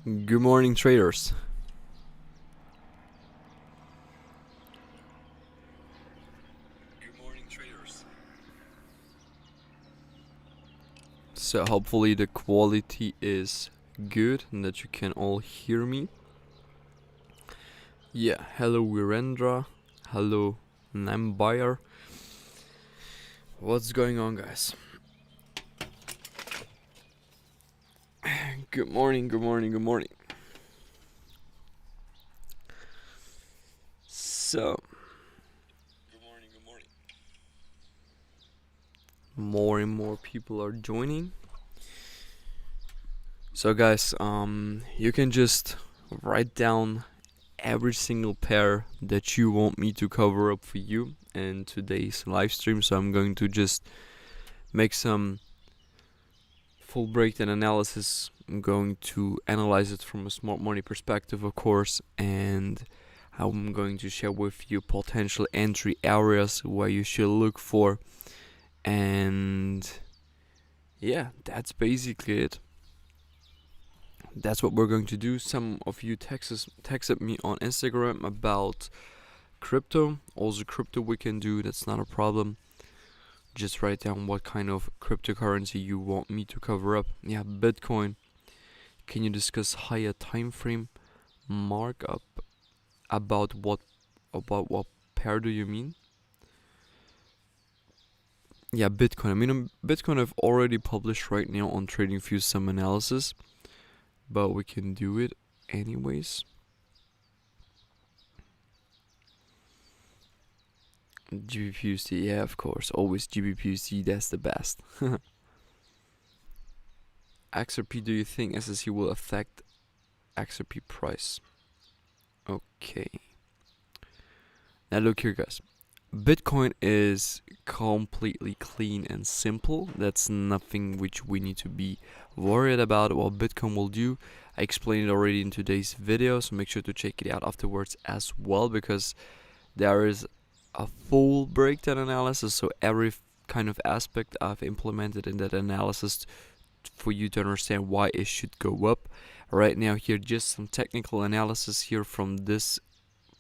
Good morning, traders. So hopefully the quality is good and that you can all hear me. Yeah, hello Virendra, hello Nambuyer. What's going on, guys? Good morning, good morning, good morning. So, more and more people are joining. So guys, you can just write down every single pair that you want me to cover up for you in today's live stream. So I'm going to just make some full breakdown analysis. I'm going to analyze it from a smart money perspective, of course, and I'm going to share with you potential entry areas where you should look for. And yeah, that's basically it. That's what we're going to do. Some of you texted me on Instagram about crypto. Also crypto we can do, that's not a problem. Just write down what kind of cryptocurrency you want me to cover up. Yeah, Bitcoin. Can you discuss higher time frame markup? About what pair do you mean? Yeah, Bitcoin. I mean, Bitcoin I've already published right now on TradingView some analysis, but we can do it anyways. GBPUSD, yeah, of course, always GBPUSD, that's the best. XRP, do you think SSC will affect XRP price? Okay. Now look here, guys. Bitcoin is completely clean and simple. That's nothing which we need to be worried about. What Bitcoin will do, I explained it already in today's video, so make sure to check it out afterwards as well, because there is a full breakdown analysis. So every kind of aspect I've implemented in that analysis for you to understand why it should go up. Right now here, just some technical analysis here from this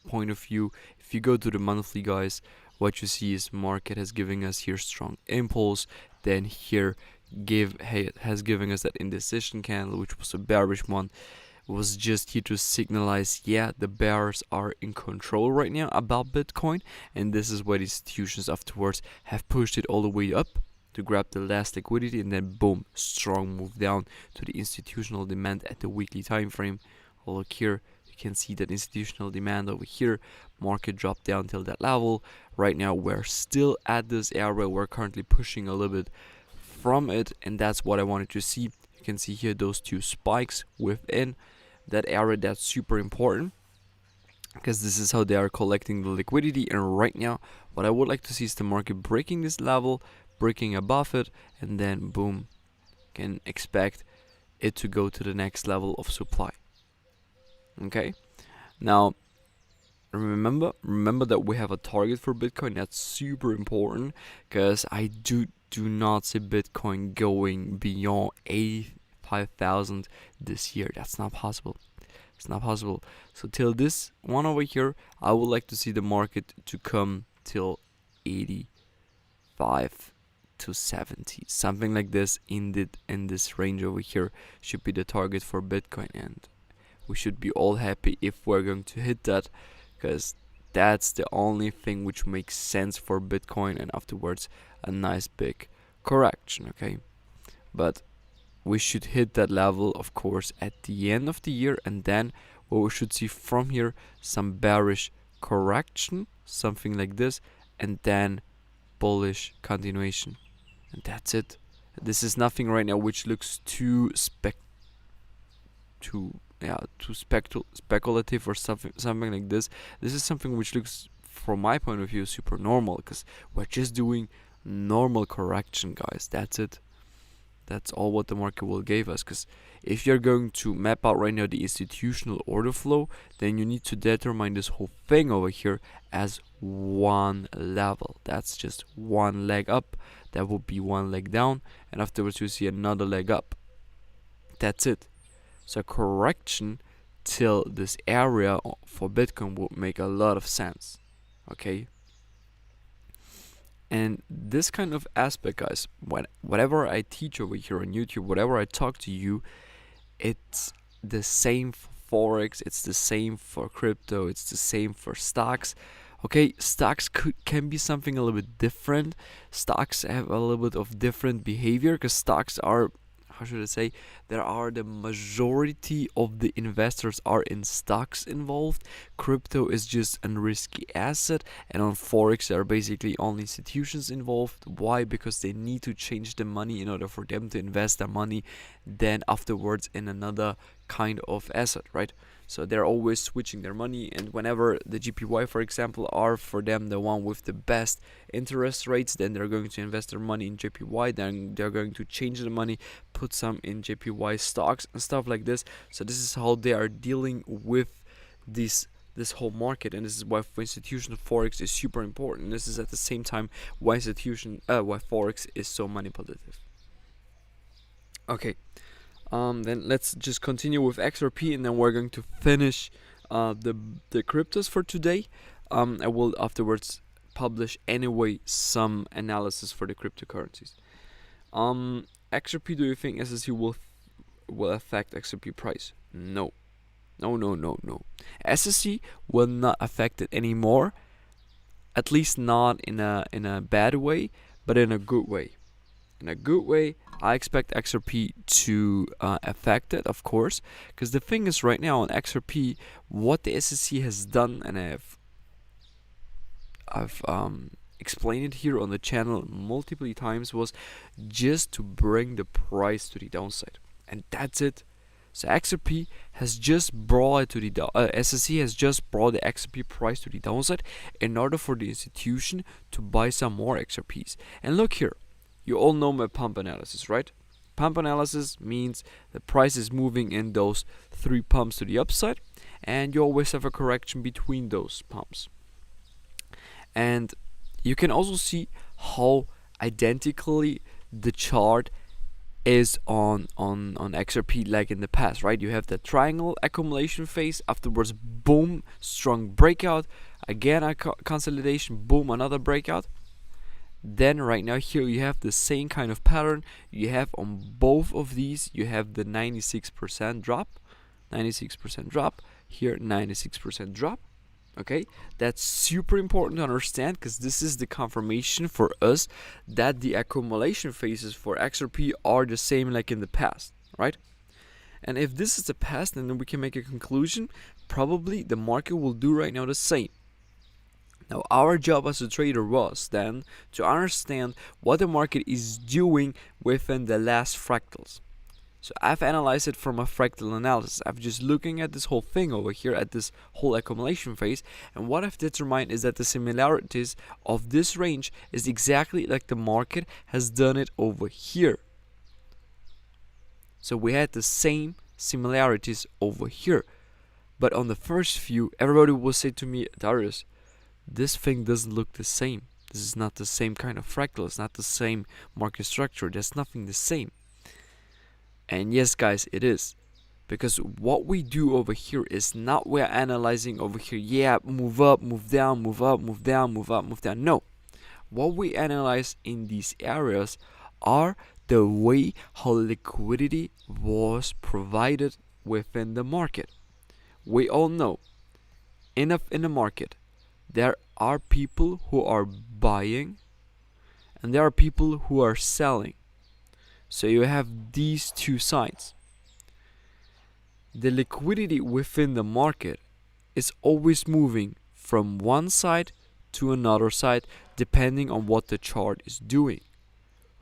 point of view. If you go to the monthly, guys, what you see is market has given us here strong impulse, then here has given us that indecision candle, which was a bearish one. It was just here to signalize, yeah, the bears are in control right now about Bitcoin, and this is why the institutions afterwards have pushed it all the way up to grab the last liquidity, and then boom, strong move down to the institutional demand at the weekly time frame. Look here, you can see that institutional demand over here. Market dropped down till that level. Right now we're still at this area. We're currently pushing a little bit from it, and that's what I wanted to see. You can see here those two spikes within that area. That's super important, because this is how they are collecting the liquidity. And right now what I would like to see is the market breaking this level, breaking above it, and then boom, can expect it to go to the next level of supply. Okay, now remember that we have a target for Bitcoin. That's super important, because I do not see Bitcoin going beyond 85,000 this year. That's not possible. It's not possible. So till this one over here, I would like to see the market to come till 85 to 70, something like this. In this range over here should be the target for Bitcoin, and we should be all happy if we're going to hit that, because that's the only thing which makes sense for Bitcoin, and afterwards a nice big correction. Okay, but we should hit that level, of course, at the end of the year, and then what we should see from here, some bearish correction, something like this, and then bullish continuation, and that's it. This is nothing right now which looks too speculative or something like this. This is something which looks, from my point of view, super normal, because we're just doing normal correction, guys. That's it. That's all what the market will give us. Because if you're going to map out right now the institutional order flow, then you need to determine this whole thing over here as one level. That's just one leg up. That will be one leg down, and afterwards you see another leg up. That's it. So correction till this area for Bitcoin would make a lot of sense. Okay. And this kind of aspect, guys, whatever I teach over here on YouTube, whatever I talk to you, it's the same for Forex, it's the same for crypto, it's the same for stocks. Okay, stocks can be something a little bit different. Stocks have a little bit of different behavior because stocks are, how should I say, there are the majority of the investors are in stocks involved. Crypto is just a risky asset, and on Forex there are basically only institutions involved. Why? Because they need to change the money in order for them to invest their money then afterwards in another kind of asset, right? So they're always switching their money, and whenever the GPY, for example, are for them the one with the best interest rates, then they're going to invest their money in JPY, then they're going to change the money, put some in JPY stocks and stuff like this. So this is how they are dealing with this whole market, and this is why for institutional Forex is super important. This is at the same time why why Forex is so manipulative. Okay. Then let's just continue with XRP, and then we're going to finish the cryptos for today. I will afterwards publish anyway some analysis for the cryptocurrencies. XRP, do you think SSC will affect XRP price? No. SSC will not affect it anymore. At least not in a bad way, but in a good way. In a good way, I expect XRP to affect it, of course, because the thing is right now on XRP, what the SEC has done, and I've explained it here on the channel multiple times, was just to bring the price to the downside, and that's it. So XRP has just brought it to the SEC has just brought the XRP price to the downside in order for the institution to buy some more XRPs. And look here. You all know my pump analysis, right? Pump analysis means the price is moving in those 3 pumps to the upside, and you always have a correction between those pumps. And you can also see how identically the chart is on XRP like in the past, right? You have the triangle accumulation phase, afterwards boom, strong breakout, again a consolidation, boom, another breakout. Then right now here you have the same kind of pattern. You have on both of these, you have the 96% drop, 96% drop, here 96% drop. Okay, that's super important to understand, because this is the confirmation for us that the accumulation phases for XRP are the same like in the past, right? And if this is the past, then we can make a conclusion. Probably the market will do right now the same. Now, our job as a trader was then to understand what the market is doing within the last fractals. So I've analyzed it from a fractal analysis. I'm just looking at this whole thing over here, at this whole accumulation phase, and what I've determined is that the similarities of this range is exactly like the market has done it over here. So we had the same similarities over here. But on the first view, everybody will say to me, Darius, this thing doesn't look the same. This is not the same kind of fractal. It's not the same market structure. There's nothing the same. And yes, guys, it is. Because what we do over here is not we're analyzing over here, yeah, move up, move down, move up, move down, move up, move down. No. What we analyze in these areas are the way how liquidity was provided within the market. We all know in the market, there are people who are buying and there are people who are selling. So you have these two sides. The liquidity within the market is always moving from one side to another side depending on what the chart is doing.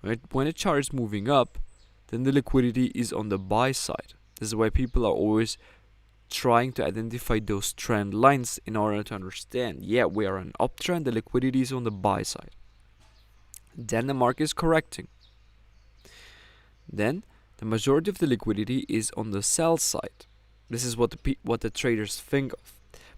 Right? When the chart is moving up, then the liquidity is on the buy side. This is why people are always trying to identify those trend lines in order to understand, yeah, we are an uptrend, the liquidity is on the buy side. Then the market is correcting. Then the majority of the liquidity is on the sell side. This is what the traders think of.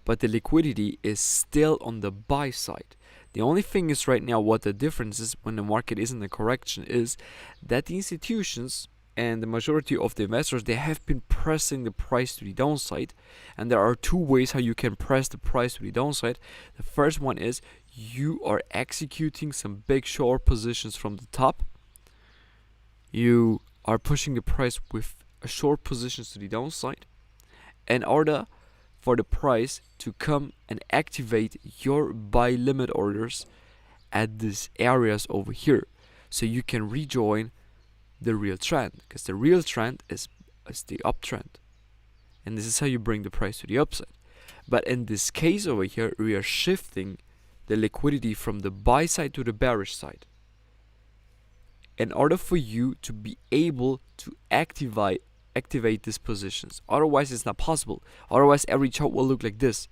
But the liquidity is still on the buy side. The only thing is right now what the difference is when the market is in the correction is that the institutions and the majority of the investors, they have been pressing the price to the downside. And there are two ways how you can press the price to the downside. The first one is you are executing some big short positions from the top. You are pushing the price with a short positions to the downside in order for the price to come and activate your buy limit orders at these areas over here, so you can rejoin the real trend, because the real trend is the uptrend, and this is how you bring the price to the upside. But in this case over here, we are shifting the liquidity from the buy side to the bearish side in order for you to be able to activate these positions. Otherwise it's not possible. Otherwise every chart will look like this: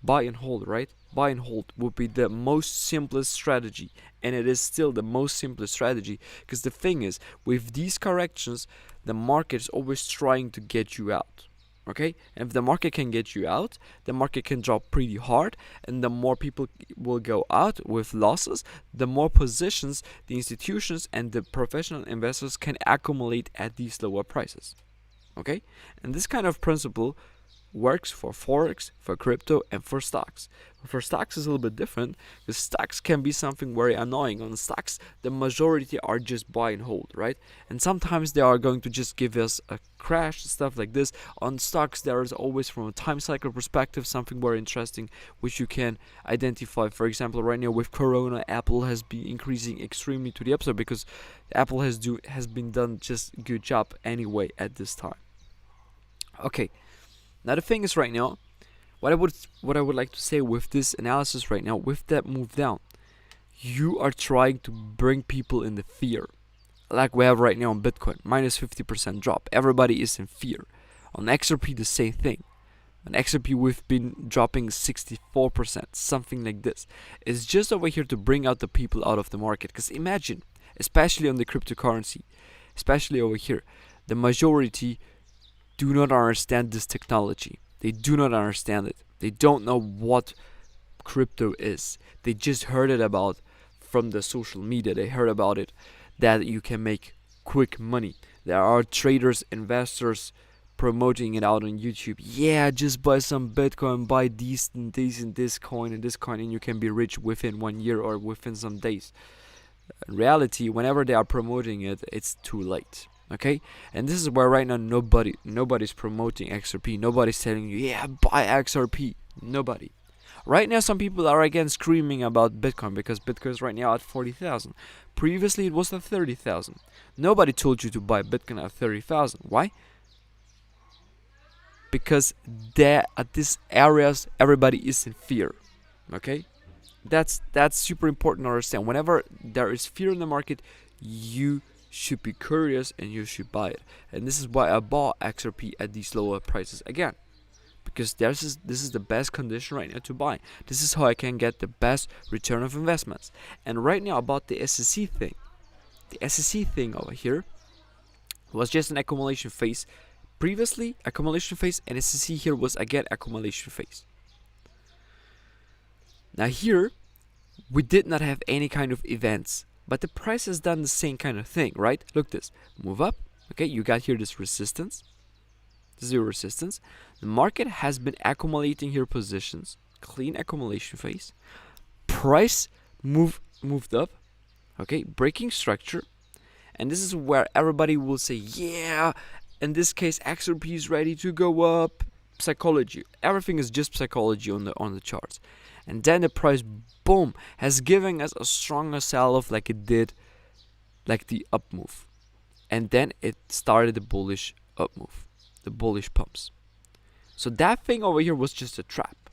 buy and hold, right? Buy and hold would be the most simplest strategy, and it is still the most simplest strategy, because the thing is, with these corrections, the market is always trying to get you out. Okay, and if the market can get you out, the market can drop pretty hard, and the more people will go out with losses, the more positions the institutions and the professional investors can accumulate at these lower prices. Okay, and this kind of principle works for Forex, for crypto, and for stocks. For stocks is a little bit different, because stocks can be something very annoying. On stocks, the majority are just buy and hold, right? And sometimes they are going to just give us a crash, stuff like this. On stocks, there is always, from a time cycle perspective, something very interesting which you can identify. For example, right now with Corona, Apple has been increasing extremely to the upside, because Apple has been done just a good job anyway at this time. Okay. Now the thing is, right now, what I would like to say with this analysis right now, with that move down, you are trying to bring people in the fear, like we have right now on Bitcoin, minus 50% drop. Everybody is in fear. On XRP, the same thing. On XRP, we've been dropping 64%, something like this. It's just over here to bring out the people out of the market. Because imagine, especially on the cryptocurrency, especially over here, the majority do not understand this technology. They do not understand it. They don't know what crypto is. They just heard it about from the social media. They heard about it that you can make quick money. There are traders, investors promoting it out on YouTube. Yeah, just buy some Bitcoin, buy these and these and this coin and this coin, and you can be rich within 1 year or within some days. In reality, whenever they are promoting it, it's too late. Okay, and this is where right now nobody's promoting XRP. Nobody's telling you, yeah, buy XRP. Nobody. Right now, some people are again screaming about Bitcoin, because Bitcoin is right now at 40,000. Previously, it was at 30,000. Nobody told you to buy Bitcoin at 30,000. Why? Because there at these areas, everybody is in fear. Okay, that's super important to understand. Whenever there is fear in the market, you should be curious and you should buy it. And this is why I bought XRP at these lower prices again, because this is the best condition right now to buy. This is how I can get the best return of investments. And right now, about the SEC thing, the SEC thing over here was just an accumulation phase. Previously accumulation phase, and SEC here was again accumulation phase. Now here we did not have any kind of events, but the price has done the same kind of thing, right? Look, this move up. Okay, you got here this resistance. This is your resistance. The market has been accumulating here positions. Clean accumulation phase. Price moved up. Okay, breaking structure. And this is where everybody will say, yeah, in this case XRP is ready to go up. Psychology. Everything is just psychology on the charts. And then the price, boom, has given us a stronger sell-off like it did, like the up move. And then it started the bullish up move, the bullish pumps. So that thing over here was just a trap.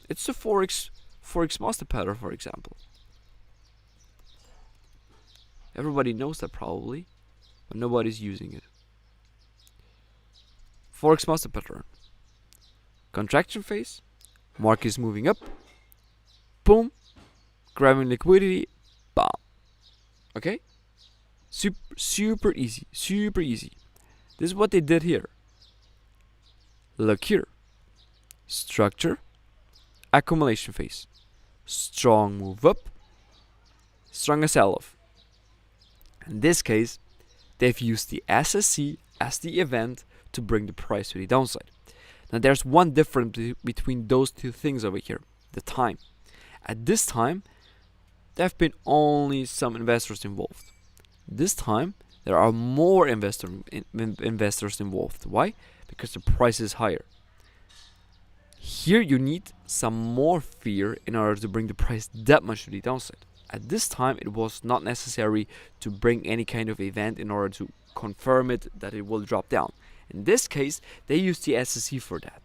It's the Forex master pattern, for example. Everybody knows that probably, but nobody's using it. Forex master pattern. Contraction phase, market is moving up. Boom, grabbing liquidity, bam. Okay, super easy, super easy. This is what they did here. Look here, structure, accumulation phase, strong move up, stronger sell-off. In this case, they've used the SSC as the event to bring the price to the downside. Now there's one difference between those two things over here, the time. At this time, there have been only some investors involved. This time, there are more investors involved. Why? Because the price is higher. Here you need some more fear in order to bring the price that much to the downside. At this time, it was not necessary to bring any kind of event in order to confirm it that it will drop down. In this case, they used the SSC for that.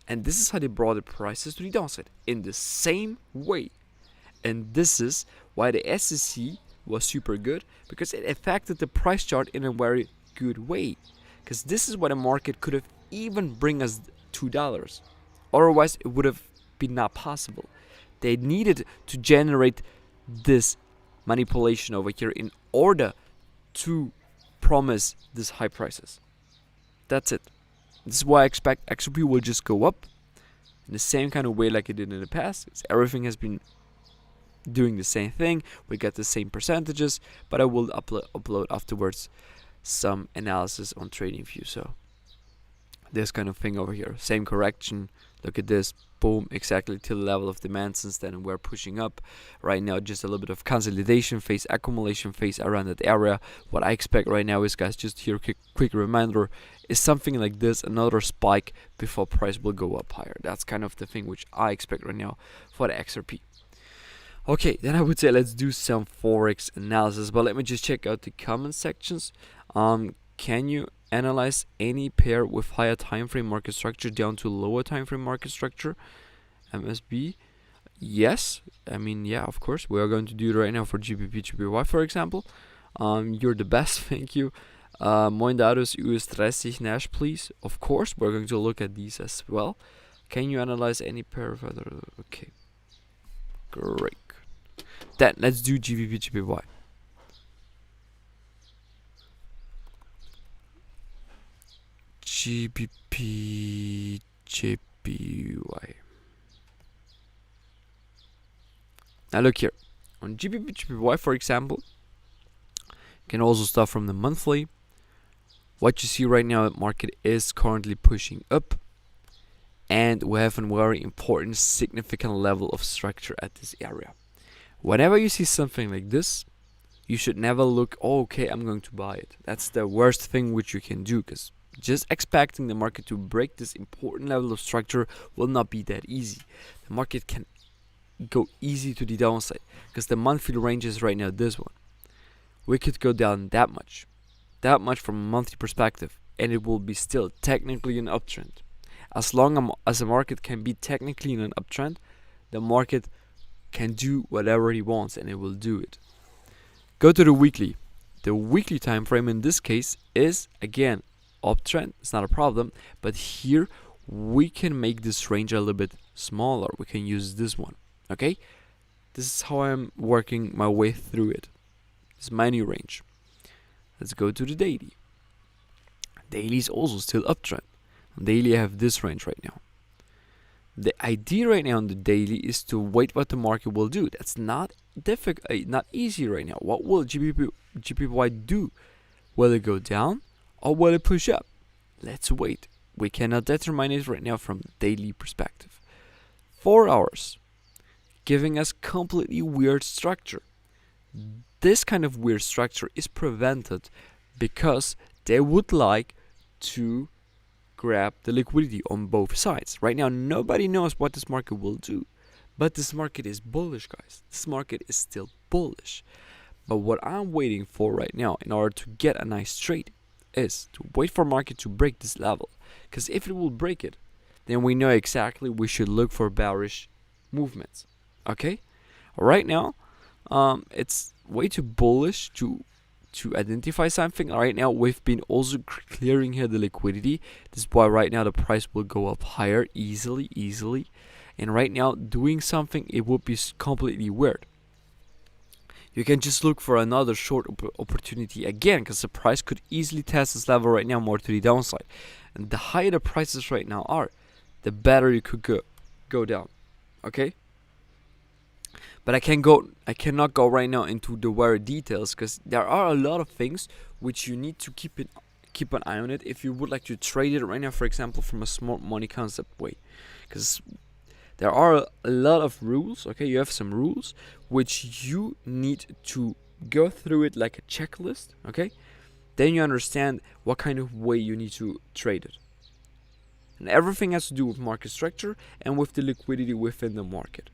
And this is how they brought the prices to the downside, in the same way. And this is why the SSC was super good, because it affected the price chart in a very good way. Because this is what a market could have even bring us $2. Otherwise, it would have been not possible. They needed to generate this manipulation over here in order to promise these high prices. That's it. This is why I expect XRP will just go up in the same kind of way like it did in the past. Everything has been doing the same thing. We get the same percentages, but I will upload afterwards some analysis on TradingView. So this kind of thing over here, same correction. Look at this, boom, exactly to the level of demand. Since then we're pushing up. Right now just a little bit of consolidation phase, accumulation phase around that area. What I expect right now is, guys, just here quick reminder, is something like this, another spike before price will go up higher. That's kind of the thing which I expect right now for the XRP. Okay, then I would say let's do some Forex analysis, but let me just check out the comment sections. Can you analyze any pair with higher time frame market structure down to lower time frame market structure? MSB, yes. I mean, yeah, of course. We are going to do it right now for GBPJPY, for example. You're the best, thank you. Moin Darius, US30 Nash, please. Of course, we're going to look at these as well. Can you analyze any pair of other? Okay, great. Then let's do GBPJPY. GBPJPY. Now look here. On GBPJPY, for example, you can also start from the monthly. What you see right now, the market is currently pushing up, and we have a very important significant level of structure at this area. Whenever you see something like this, you should never look, oh, okay, I'm going to buy it. That's the worst thing which you can do, because just expecting the market to break this important level of structure will not be that easy. The market can go easy to the downside, because the monthly range is right now this one. We could go down that much from a monthly perspective, and it will be still technically an uptrend. As long as the market can be technically in an uptrend, the market can do whatever he wants, and it will do it. Go to the weekly. The weekly time frame in this case is again uptrend. It's not a problem, but here we can make this range a little bit smaller. We can use this one. Okay, this is how I'm working my way through it. This is my new range. Let's go to the daily. Daily is also still uptrend. On daily I have this range right now. The idea right now on the daily is to wait what the market will do. That's not difficult, not easy right now. What will GBPY do? Will it go down or will it push up? Let's wait. We cannot determine it right now from the daily perspective. 4 hours, giving us completely weird structure. This kind of weird structure is prevented because they would like to grab the liquidity on both sides. Right now, nobody knows what this market will do, but this market is bullish, guys. This market is still bullish. But what I'm waiting for right now in order to get a nice trade is to wait for market to break this level, because if it will break it, then we know exactly we should look for bearish movements. Okay, right now it's way too bullish to identify something. Right now we've been also clearing here the liquidity. This is why right now the price will go up higher easily. And right now doing something, it would be completely weird. You can just look for another short opportunity again, because the price could easily test this level right now more to the downside. And the higher the prices right now are, the better you could go down. Okay, But I cannot go right now into the very details, because there are a lot of things which you need to keep an eye on it if you would like to trade it right now, for example, from a smart money concept way. Because there are a lot of rules, okay? You have some rules which you need to go through it like a checklist, okay? Then you understand what kind of way you need to trade it. And everything has to do with market structure and with the liquidity within the market,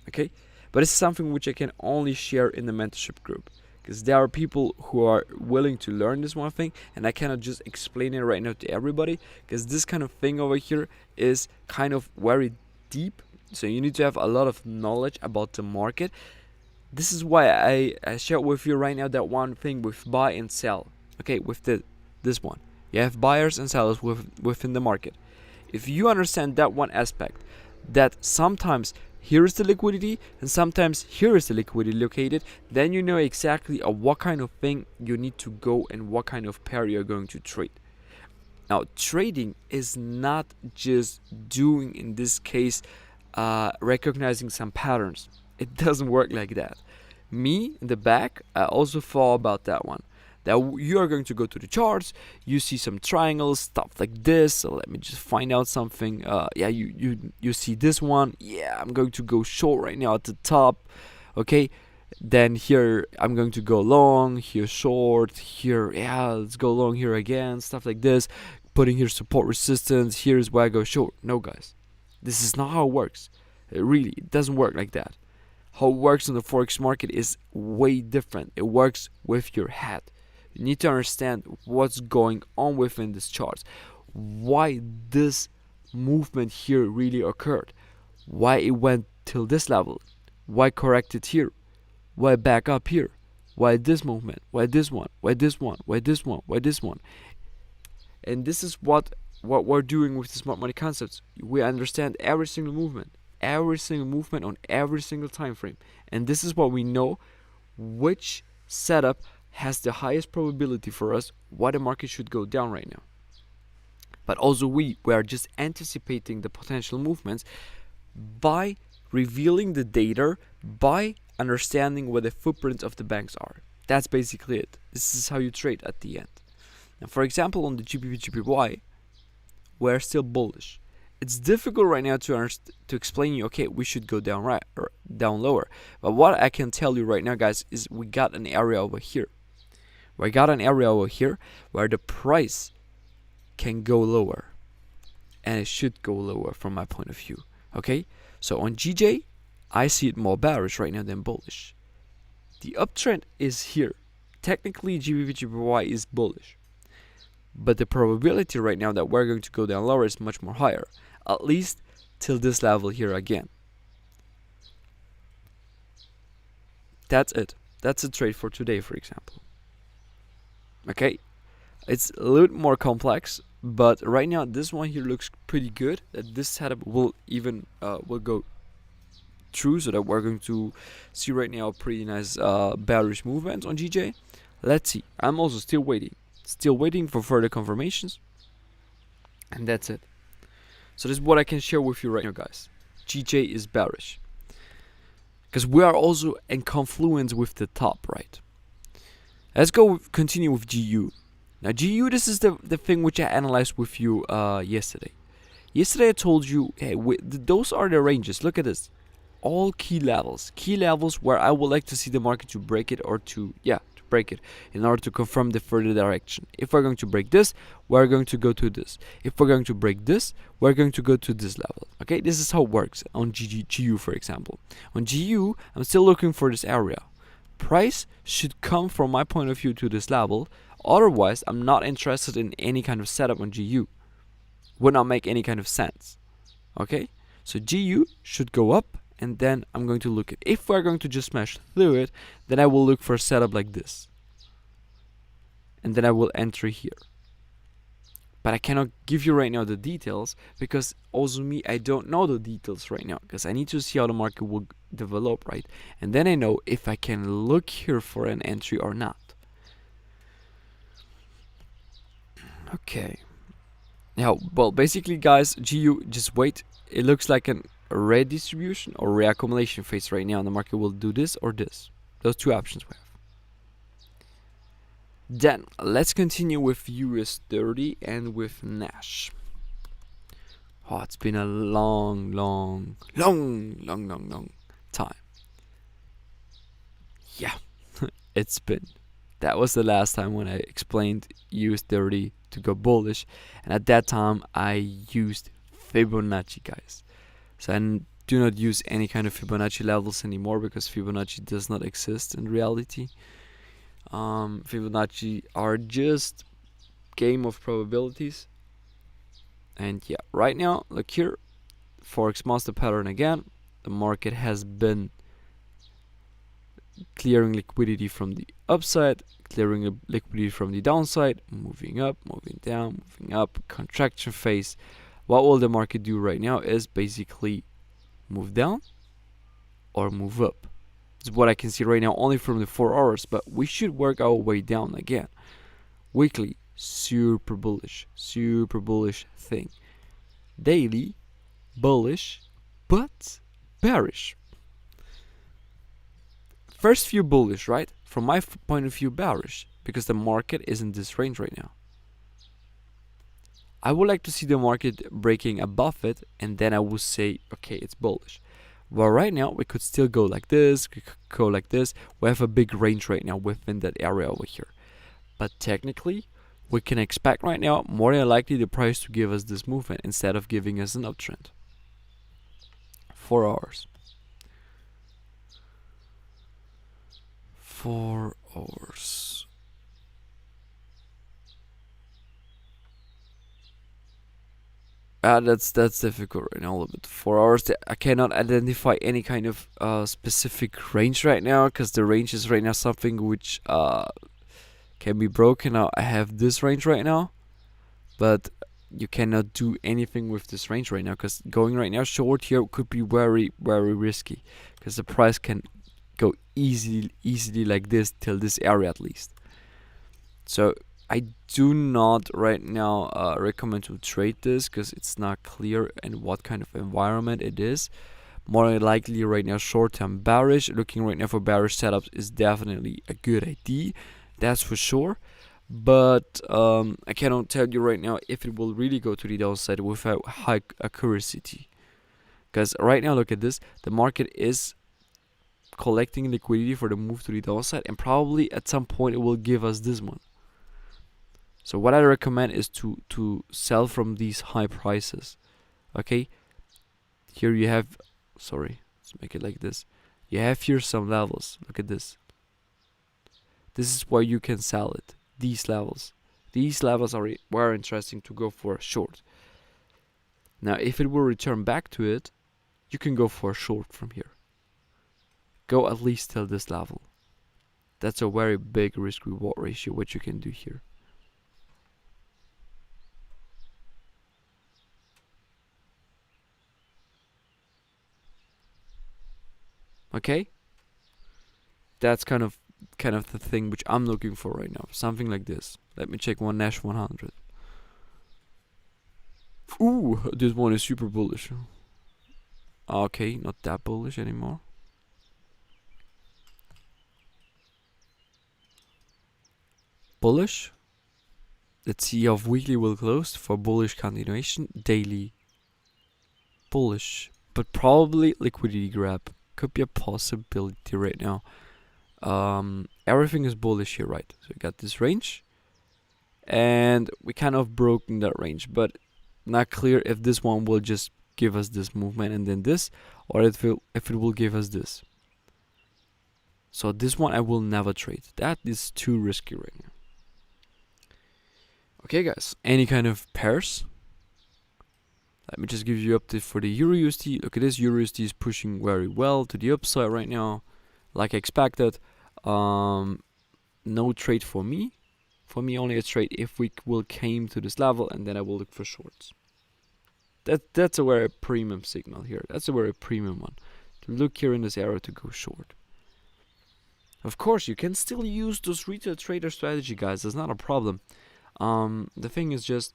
okay? But it's something which I can only share in the mentorship group, because there are people who are willing to learn this one thing, and I cannot just explain it right now to everybody, because this kind of thing over here is kind of very deep. So you need to have a lot of knowledge about the market. This is why I share with you right now that one thing with buy and sell. Okay, with this one, you have buyers and sellers within the market. If you understand that one aspect, that sometimes here is the liquidity and sometimes here is the liquidity located, then you know exactly what kind of thing you need to go and what kind of pair you're going to trade. Now, trading is not just doing, in this case, recognizing some patterns. It doesn't work like that. Me, in the back, I also thought about that one. That you are going to go to the charts, you see some triangles, stuff like this. So let me just find out something. Yeah, you see this one. Yeah, I'm going to go short right now at the top. Okay, then here I'm going to go long, here short, here, yeah, let's go long here again, stuff like this. Putting here support resistance, here's where I go short. No, guys, this is not how it works. It doesn't work like that. How it works in the Forex market is way different. It works with your head. You need to understand what's going on within this chart, why this movement here really occurred, why it went till this level, why corrected here, why back up here, why this movement, why this one, why this one, why this one, why this one. And this is what we're doing with the smart money concepts. We understand every single movement on every single time frame, and this is what we know which setup has the highest probability for us why the market should go down right now. But also we are just anticipating the potential movements by revealing the data, by understanding where the footprints of the banks are. That's basically it. This is how you trade at the end. Now, for example, on the GBPJPY, we're still bullish. It's difficult right now to explain you, okay, we should go down right or down lower. But what I can tell you right now, guys, is we got an area over here. We got an area over here where the price can go lower, and it should go lower from my point of view. Okay, so on GJ, I see it more bearish right now than bullish. The uptrend is here. Technically, GBPJPY is bullish, but the probability right now that we're going to go down lower is much more higher, at least till this level here again. That's it. That's a trade for today, for example. Okay, it's a little more complex, but right now this one here looks pretty good. That this setup will even will go through, so that we're going to see right now a pretty nice bearish movement on GJ. Let's see. I'm also still waiting for further confirmations, and that's it. So this is what I can share with you right now, guys. GJ is bearish because we are also in confluence with the top, right? Let's continue with GU. Now GU, this is the thing which I analyzed with you yesterday. Yesterday I told you, hey, those are the ranges. Look at this. All key levels where I would like to see the market to break it, or to break it in order to confirm the further direction. If we're going to break this, we're going to go to this. If we're going to break this, we're going to go to this level. Okay, this is how it works on GU, for example. On GU, I'm still looking for this area. Price should come, from my point of view, to this level. Otherwise, I'm not interested in any kind of setup on GU. Would not make any kind of sense. Okay, so GU should go up, and then I'm going to look at, if we're going to just smash through it, then I will look for a setup like this, and then I will enter here. But I cannot give you right now the details, because also me, I don't know the details right now, because I need to see how the market will develop, right? And then I know if I can look here for an entry or not. Okay. Now, well, basically, guys, GU, just wait. It looks like redistribution or reaccumulation phase right now. The market will do this or this. Those two options we have. Then let's continue with US30 and with Nash. Oh, it's been a long time. Yeah, it's been. That was the last time when I explained US30 to go bullish, and at that time I used Fibonacci, guys. So I do not use any kind of Fibonacci levels anymore because Fibonacci does not exist in reality. Fibonacci are just game of probabilities. And yeah, right now, look here, Forex monster pattern again. The market has been clearing liquidity from the upside, clearing liquidity from the downside, moving up, moving down, moving up, contraction phase. What will the market do right now is basically move down or move up. This is what I can see right now only from the 4 hours, but we should work our way down again. Weekly, super bullish thing. Daily, bullish, but bearish. First few bullish, right? From my point of view, bearish, because the market is in this range right now. I would like to see the market breaking above it, and then I will say, okay, it's bullish. Well, right now, we could still go like this, we could go like this. We have a big range right now within that area over here. But technically, we can expect right now, more than likely, the price to give us this movement instead of giving us an uptrend. 4 hours. 4 hours. That's difficult right now a little bit. 4 hours, I cannot identify any kind of specific range right now, because the range is right now something which can be broken. Now I have this range right now, but you cannot do anything with this range right now, because going right now short here could be very risky, because the price can go easily like this till this area at least. So I do not right now recommend to trade this, because it's not clear in what kind of environment it is. More likely right now short-term bearish. Looking right now for bearish setups is definitely a good idea, that's for sure. But I cannot tell you right now if it will really go to the downside without high accuracy, because right now look at this, the market is collecting liquidity for the move to the downside, and probably at some point it will give us this one. So what I recommend is to sell from these high prices. Okay, here you have, sorry, let's make it like this. You have here some levels. Look at this. This is where you can sell it. These levels are very interesting to go for a short. Now if it will return back to it, you can go for a short from here. Go at least till this level. That's a very big risk reward ratio what you can do here. Okay, that's kind of the thing which I'm looking for right now. Something like this. Let me check one Nash 100. Ooh, this one is super bullish. Okay, not that bullish anymore. Bullish. Let's see how weekly will close for bullish continuation. Daily bullish, but probably liquidity grab. Could be a possibility right now. Everything is bullish here, right? So we got this range, and we kind of broken that range, but not clear if this one will just give us this movement and then this, or if it will give us this. So this one I will never trade. That is too risky right now. Okay, guys, any kind of pairs? Let me just give you an update for the EURUSD. Look at this, EURUSD is pushing very well to the upside right now, like expected. No trade for me. For me, only a trade if we will came to this level, and then I will look for shorts. That's a very premium signal here. That's a very premium one. To look here in this area to go short. Of course, you can still use those retail trader strategy, guys. That's not a problem. The thing is just,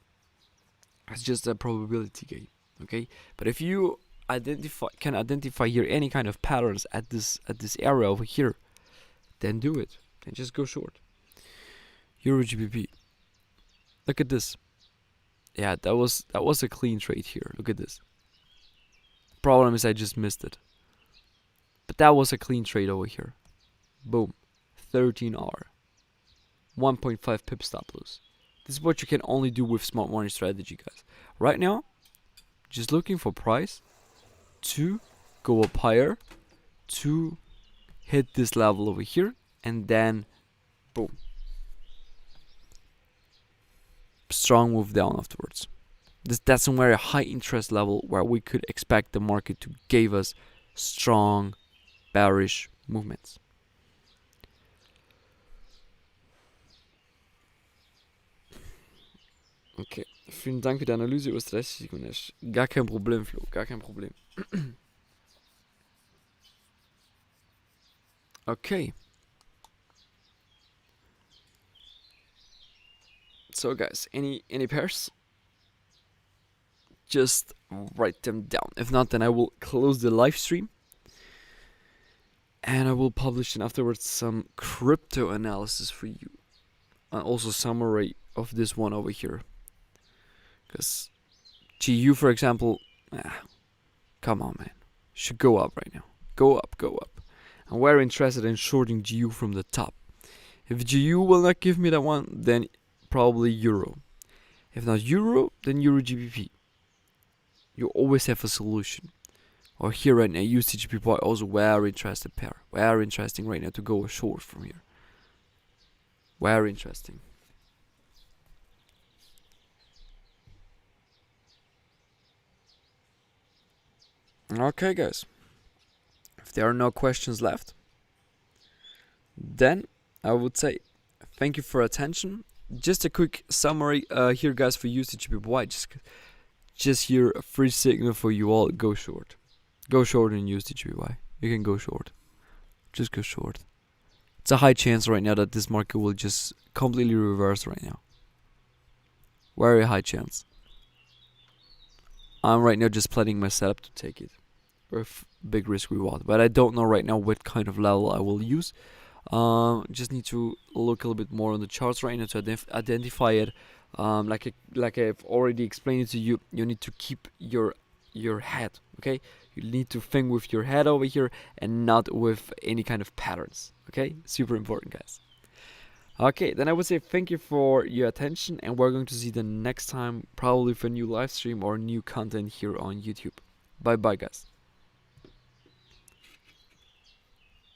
it's just a probability game, okay? But if you can identify here any kind of patterns at this area over here, then do it. Then just go short. Euro GBP. Look at this. Yeah, that was a clean trade here. Look at this. Problem is I just missed it. But that was a clean trade over here. Boom. 13R. 1.5 pip stop loss. This is what you can only do with smart money strategy, guys. Right now, just looking for price to go up higher, to hit this level over here, and then boom. Strong move down afterwards. That's a very high interest level where we could expect the market to give us strong bearish movements. Okay, vielen Dank für die Analyse über 30 Sekunden. Gar kein Problem, Flo, gar kein Problem. Okay. So guys, any pairs? Just write them down. If not, then I will close the live stream. And I will publish afterwards some crypto analysis for you. And also summary of this one over here. Because GU, for example, come on, man. Should go up right now. Go up, go up. I'm very interested in shorting GU from the top. If GU will not give me that one, then probably Euro. If not Euro, then Euro GBP. You always have a solution. Or here right now, USDJPY also very interesting pair. Very interesting right now to go short from here. Very interesting. Okay, guys. If there are no questions left, then I would say thank you for attention. Just a quick summary here, guys, for USDJPY. Just here a free signal for you all. Go short. Go short in USDJPY. You can go short. Just go short. It's a high chance right now that this market will just completely reverse right now. Very high chance. I'm right now just planning my setup to take it with big risk reward, but I don't know right now what kind of level I will use. Just need to look a little bit more on the charts right now to identify it. Like I've already explained it to you, you need to keep your head, okay? You need to think with your head over here and not with any kind of patterns, okay? Super important, guys. Okay, then I would say thank you for your attention, and we're going to see the next time probably for a new live stream or new content here on YouTube. Bye bye, guys.